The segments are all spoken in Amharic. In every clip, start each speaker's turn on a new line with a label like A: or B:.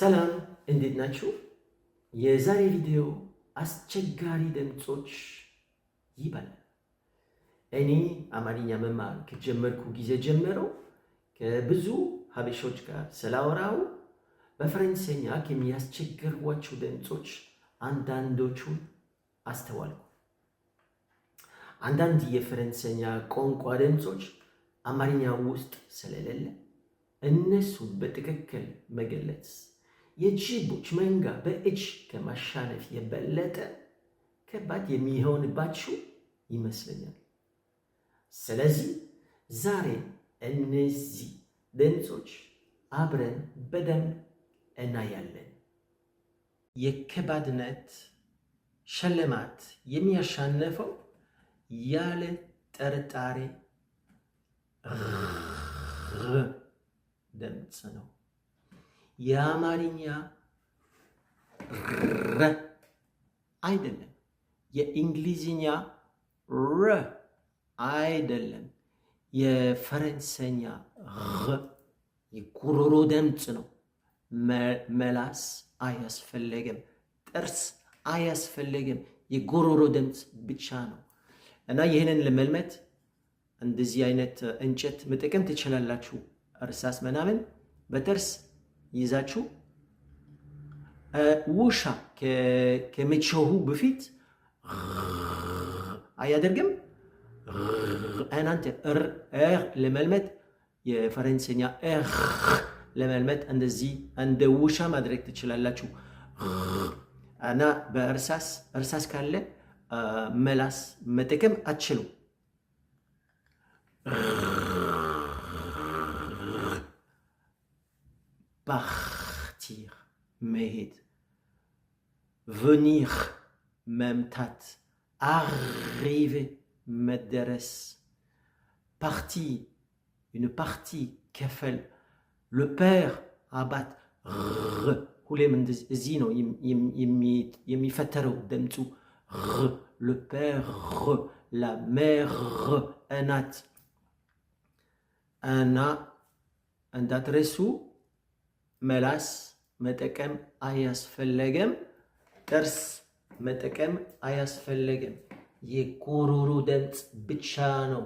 A: ሰላም እንዴት ናችሁ? የዛሬ ቪዲዮ አስቸጋሪ ድምጾች ይባላል። እኔ አማርኛ መማር ከጀመርኩ ጊዜ ጀምሮ ከብዙ ሀበሾች ጋር ስላወራው በፈረንሰኛ ከሚያስቸግሯቸው ድምጾች አንዳንዶቹን አስተዋልኩ። አንዳንድ የፈረንሰኛ ቋንቋ ድምጾች አማርኛ ውስጥ ስለሌለ እነሱን በትክክል መገለጽ የጅቦች መንጋ በእጅ ከማሻነፍ የበለጠ ከባድ የሚሆንባችሁ ይመስለኛል። ስለዚህ ዛሬ እነዚህ ድምጾች አብረን በደንብ እናያለን። የከባድነት ሽልማት የሚያሻንፈው ያለ ጥርጣሬ ድምፅ ነው። የአማርኛ ረ አይደለም። የእንግሊዝኛ ረ አይደለም። የፈረንሰኛ የጉሮሮ ድምፅ ነው። መላስ አያስፈለግም። ጥርስ አያስፈለግም። የጉሮሮ ድምፅ ብቻ ነው እና ይህንን ለመልመድ እንደዚህ አይነት እንጨት መጠቀም ትችላላችሁ። እርሳስ ምናምን በጥርስ ይዛችሁ ውሻ ከመጮሁ በፊት አያደርግም። እናንተ ለመልመድ የፈረንሰኛ ለመልመድ እንደዚህ እንደ ውሻ ማድረግ ትችላላችሁ እና በእርሳስ ካለ መላስ መጠቀም አትችሉም። partir መሄድ፣ venir መምታት፣ arriver መደረስ፣ partie une partie ክፍል፣ le père አባት ሁሌም እዚህ ነው የሚፈጠረው ድምፁ le père la mère እናት እና እንዳትረሱ መላስ መጠቀም አያስፈለገም። ጥርስ መጠቀም አያስፈለግም። የጉሮሮ ድምፅ ብቻ ነው።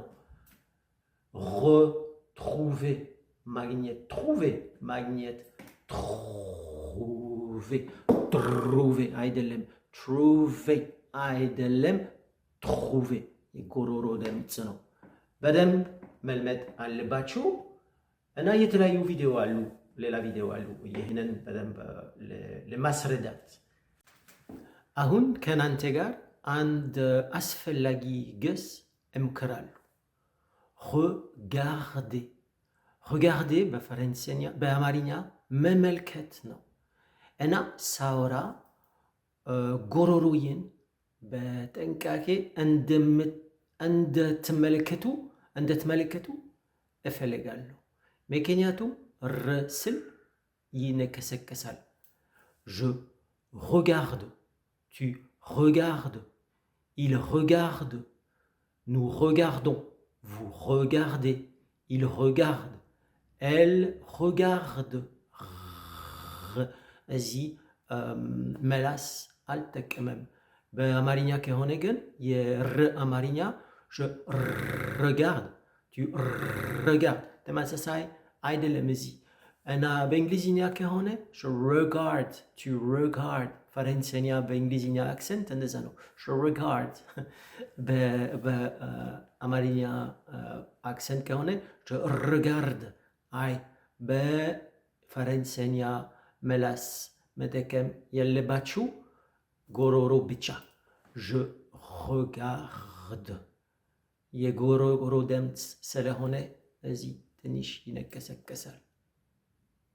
A: retrouver ማግኘት፣ trouver ማግኘት፣ trouver አይደለም፣ trouver አይደለም፣ trouver የጉሮሮ ድምፅ ነው። በደንብ መልመድ አለባችሁ እና የተለያዩ ቪዲዮ አሉ፣ ሌላ ቪዲዮ አሉ ይህንን በደንብ ለማስረዳት። አሁን ከናንተ ጋር አንድ አስፈላጊ ግስ እምክራለሁ። ሬጋርዴ በፈረንሰኛ በአማርኛ መመልከት ነው እና ሳወራ ጉሮሮዬን በጥንቃቄ እንድትመለከቱ እፈልጋለሁ። ምክንያቱም ስል ይነከሰከሳል። je regarde, tu regardes, il regarde, nous regardons, vous regardez, il regarde, elle regarde. እዚህ መላስ አልጠቀመም። በአማርኛ ከሆነ ግን የር አማርኛ je regarde, tu regardes ተመሳሳይ አይደለም እዚህ እና በእንግሊዝኛ ከሆነ je regarde, tu regarde ፈረንሰኛ በእንግሊዝኛ አክሰንት እንደዛ ነው። je regarde በአማርኛ አክሰንት ከሆነ je regarde አይ በፈረንሰኛ መላስ መጠቀም ያለባችሁ ጉሮሮ ብቻ። je regarde የጉሮሮ ድምፅ ስለሆነ እዚህ ትንሽ ይነቀሰቀሳል።